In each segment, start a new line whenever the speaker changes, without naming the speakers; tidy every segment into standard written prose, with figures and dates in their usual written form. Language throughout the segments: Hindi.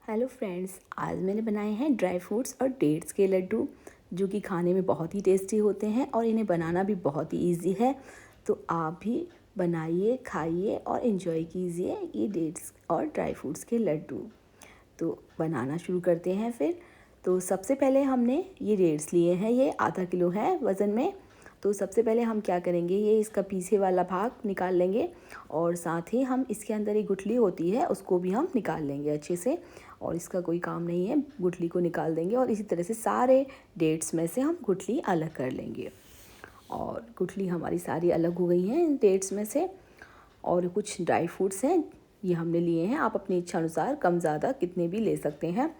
हेलो फ्रेंड्स, आज मैंने बनाए हैं ड्राई फ्रूट्स और डेट्स के लड्डू जो कि खाने में बहुत ही टेस्टी होते हैं और इन्हें बनाना भी बहुत ही इजी है। तो आप भी बनाइए, खाइए और इन्जॉय कीजिए ये डेट्स और ड्राई फ्रूट्स के लड्डू। तो बनाना शुरू करते हैं फिर। तो सबसे पहले हमने ये डेट्स लिए हैं, ये आधा किलो है वज़न में। तो सबसे पहले हम क्या करेंगे, ये इसका पीछे वाला भाग निकाल लेंगे और साथ ही हम इसके अंदर एक गुठली होती है उसको भी हम निकाल लेंगे अच्छे से। और इसका कोई काम नहीं है, गुठली को निकाल देंगे और इसी तरह से सारे डेट्स में से हम गुठली अलग कर लेंगे। और गुठली हमारी सारी अलग हो गई हैं इन डेट्स में से। और कुछ ड्राई फ्रूट्स हैं, ये हमने लिए हैं। आप अपनी इच्छा अनुसार कम ज़्यादा कितने भी ले सकते हैं,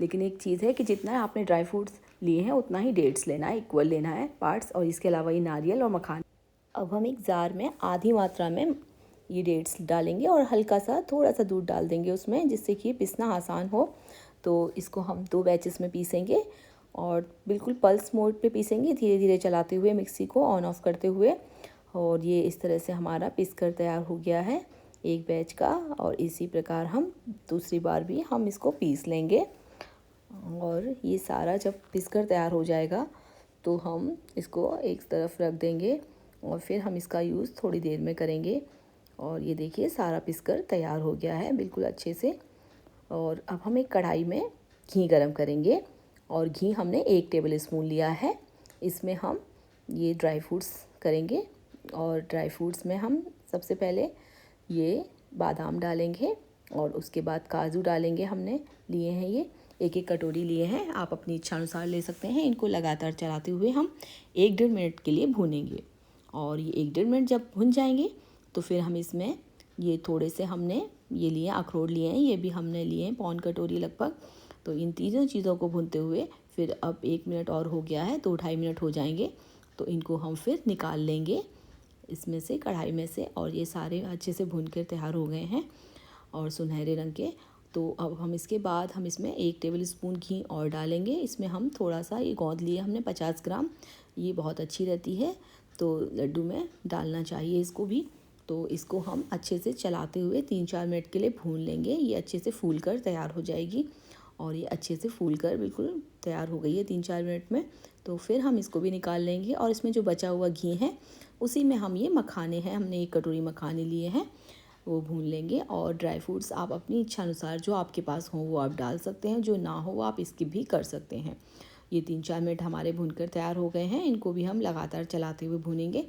लेकिन एक चीज़ है कि जितना आपने ड्राई फ्रूट्स लिए हैं उतना ही डेट्स लेना है, इक्वल लेना है पार्ट्स। और इसके अलावा ये नारियल और मखाना। अब हम एक जार में आधी मात्रा में ये डेट्स डालेंगे और हल्का सा थोड़ा सा दूध डाल देंगे उसमें, जिससे कि पिसना आसान हो। तो इसको हम 2 बैचेस में पीसेंगे और बिल्कुल पल्स मोड पे पीसेंगे, धीरे धीरे चलाते हुए, मिक्सी को ऑन ऑफ करते हुए। और ये इस तरह से हमारा पिस कर तैयार हो गया है एक बैच का। और इसी प्रकार हम दूसरी बार भी हम इसको पीस लेंगे। और ये सारा जब पिस कर तैयार हो जाएगा तो हम इसको एक तरफ रख देंगे और फिर हम इसका यूज़ थोड़ी देर में करेंगे। और ये देखिए सारा पिसकर तैयार हो गया है बिल्कुल अच्छे से। और अब हम एक कढ़ाई में घी गरम करेंगे और घी हमने 1 टेबल स्पून लिया है। इसमें हम ये ड्राई फ्रूट्स करेंगे और ड्राई फ्रूट्स में हम सबसे पहले ये बादाम डालेंगे और उसके बाद काजू डालेंगे। हमने लिए हैं ये 1-1 कटोरी लिए हैं, आप अपनी इच्छा अनुसार ले सकते हैं। इनको लगातार चलाते हुए हम 1-1.5 मिनट के लिए भूनेंगे। और ये 1-1.5 मिनट जब भुन जाएंगे तो फिर हम इसमें ये थोड़े से हमने ये लिए अखरोट लिए हैं, ये भी हमने लिए हैं 1 कटोरी लगभग। तो इन तीनों चीज़ों को भूनते हुए फिर अब 1 मिनट और हो गया है तो 2-2.5 मिनट हो जाएंगे। तो इनको हम फिर निकाल लेंगे इसमें से, कढ़ाई में से। और ये सारे अच्छे से भून कर तैयार हो गए हैं और सुनहरे रंग के। तो अब हम इसके बाद हम इसमें 1 टेबल स्पून घी और डालेंगे। इसमें हम थोड़ा सा ये गोंद लिए हमने 50 ग्राम, ये बहुत अच्छी रहती है तो लड्डू में डालना चाहिए इसको भी। तो इसको हम अच्छे से चलाते हुए 3-4 मिनट के लिए भून लेंगे। ये अच्छे से फूल कर तैयार हो जाएगी और ये अच्छे से फूल कर बिल्कुल तैयार हो गई है 3-4 मिनट में। तो फिर हम इसको भी निकाल लेंगे और इसमें जो बचा हुआ घी है उसी में हम ये मखाने हैं, हमने 1 कटोरी मखाने लिए हैं, वो भून लेंगे। और ड्राई फ्रूट्स आप अपनी इच्छा अनुसार जो आपके पास हो वो आप डाल सकते हैं, जो ना हो वो आप स्किप भी कर सकते हैं। ये 3-4 मिनट हमारे भूनकर तैयार हो गए हैं, इनको भी हम लगातार चलाते हुए भूनेंगे।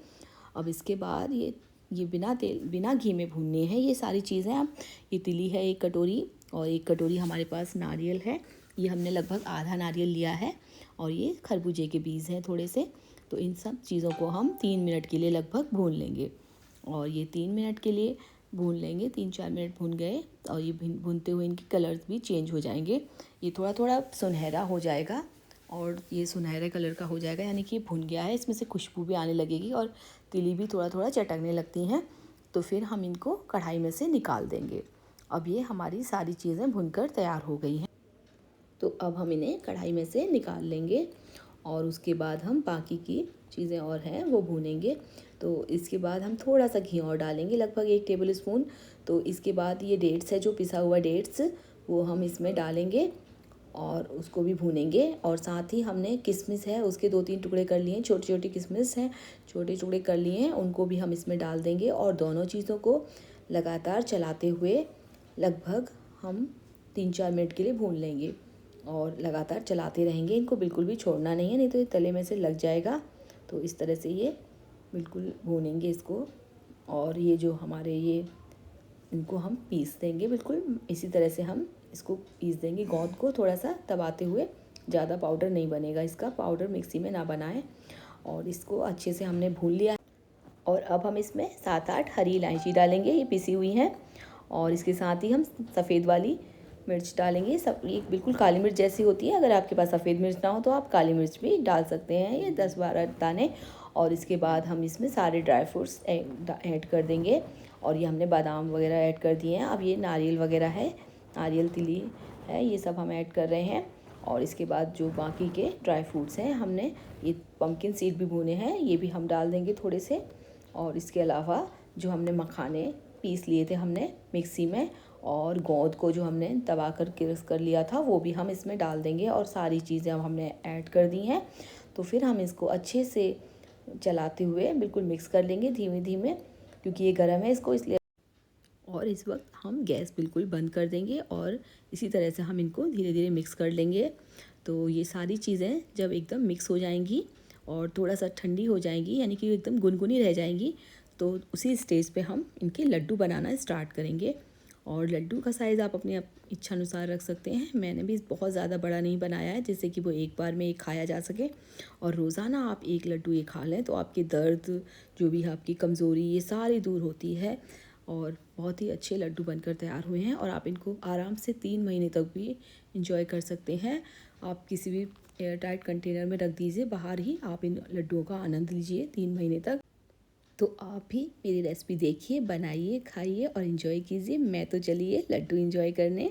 अब इसके बाद ये बिना तेल बिना घी में भूननी है ये सारी चीज़ें। अब ये तिली है 1 कटोरी और 1 कटोरी हमारे पास नारियल है, ये हमने लगभग आधा नारियल लिया है। और ये खरबूजे के बीज हैं थोड़े से। तो इन सब चीज़ों को हम 3 मिनट के लिए लगभग भून लेंगे। और ये 3 मिनट के लिए भून लेंगे, 3-4 मिनट भून गए और ये भूनते हुए इनके कलर्स भी चेंज हो जाएंगे। ये थोड़ा थोड़ा सुनहरा हो जाएगा और ये सुनहरे कलर का हो जाएगा, यानी कि भुन गया है। इसमें से खुशबू भी आने लगेगी और तिली भी थोड़ा थोड़ा चटकने लगती हैं। तो फिर हम इनको कढ़ाई में से निकाल देंगे। अब ये हमारी सारी चीज़ें भुनकर तैयार हो गई हैं। तो अब हम इन्हें कढ़ाई में से निकाल लेंगे और उसके बाद हम बाकी की चीज़ें और हैं वो भूनेंगे। तो इसके बाद हम थोड़ा सा घी और डालेंगे, लगभग 1 टेबल स्पून। तो इसके बाद ये डेट्स है, जो पिसा हुआ डेट्स, वो हम इसमें डालेंगे और उसको भी भूनेंगे। और साथ ही हमने किशमिश है उसके 2-3 टुकड़े कर लिए हैं, छोटी छोटी किशमिश हैं, छोटे टुकड़े कर लिए हैं, उनको भी हम इसमें डाल देंगे। और दोनों चीज़ों को लगातार चलाते हुए लगभग हम 3-4 मिनट के लिए भून लेंगे और लगातार चलाते रहेंगे। इनको बिल्कुल भी छोड़ना नहीं है, नहीं तो ये तले में से लग जाएगा। तो इस तरह से ये बिल्कुल भूनेंगे इसको। और ये जो हमारे ये इनको हम पीस देंगे, बिल्कुल इसी तरह से हम इसको पीस देंगे, गोंद को थोड़ा सा दबाते हुए। ज़्यादा पाउडर नहीं बनेगा इसका, पाउडर मिक्सी में ना बनाएं। और इसको अच्छे से हमने भून लिया। और अब हम इसमें 7-8 हरी इलायची डालेंगे, ये पिसी हुई हैं। और इसके साथ ही हम सफ़ेद वाली मिर्च डालेंगे, सब ये बिल्कुल काली मिर्च जैसी होती है। अगर आपके पास सफ़ेद मिर्च ना हो तो आप काली मिर्च भी डाल सकते हैं, ये 10-12 दाने। और इसके बाद हम इसमें सारे ड्राई फ्रूट्स ऐड कर देंगे। और ये हमने बादाम वगैरह ऐड कर दिए हैं। अब ये नारियल वगैरह है, नारियल तिली है, ये सब हम ऐड कर रहे हैं। और इसके बाद जो बाकी के ड्राई फ्रूट्स हैं, हमने ये पम्पकिन सीड भी भुने हैं, ये भी हम डाल देंगे थोड़े से। और इसके अलावा जो हमने मखाने पीस लिए थे हमने मिक्सी में, और गोंद को जो हमने दबा कर क्रश कर लिया था वो भी हम इसमें डाल देंगे और सारी चीज़ें अब हमने ऐड कर दी हैं। तो फिर हम इसको अच्छे से चलाते हुए बिल्कुल मिक्स कर लेंगे धीमे धीमे, क्योंकि ये गर्म है इसको इसलिए। और इस वक्त हम गैस बिल्कुल बंद कर देंगे और इसी तरह से हम इनको धीरे धीरे मिक्स कर लेंगे। तो ये सारी चीज़ें जब एकदम मिक्स हो जाएंगी और थोड़ा सा ठंडी हो जाएंगी, यानी कि एकदम गुनगुनी रह जाएंगी, तो उसी स्टेज पे हम इनके लड्डू बनाना स्टार्ट करेंगे। और लड्डू का साइज़ आप अपने इच्छा अनुसार रख सकते हैं। मैंने भी बहुत ज़्यादा बड़ा नहीं बनाया है, जिससे कि वो एक बार में एक खाया जा सके। और रोज़ाना आप एक लड्डू ये खा लें तो आपके दर्द, जो भी है आपकी कमज़ोरी, ये सारी दूर होती है। और बहुत ही अच्छे लड्डू बनकर तैयार हुए हैं और आप इनको आराम से 3 महीने तक भी इंजॉय कर सकते हैं। आप किसी भी एयर टाइट कंटेनर में रख दीजिए, बाहर ही आप इन लड्डुओं का आनंद लीजिए 3 महीने तक। तो आप भी मेरी रेसिपी देखिए, बनाइए, खाइए और इन्जॉय कीजिए। मैं तो चलिए लड्डू इन्जॉय करने।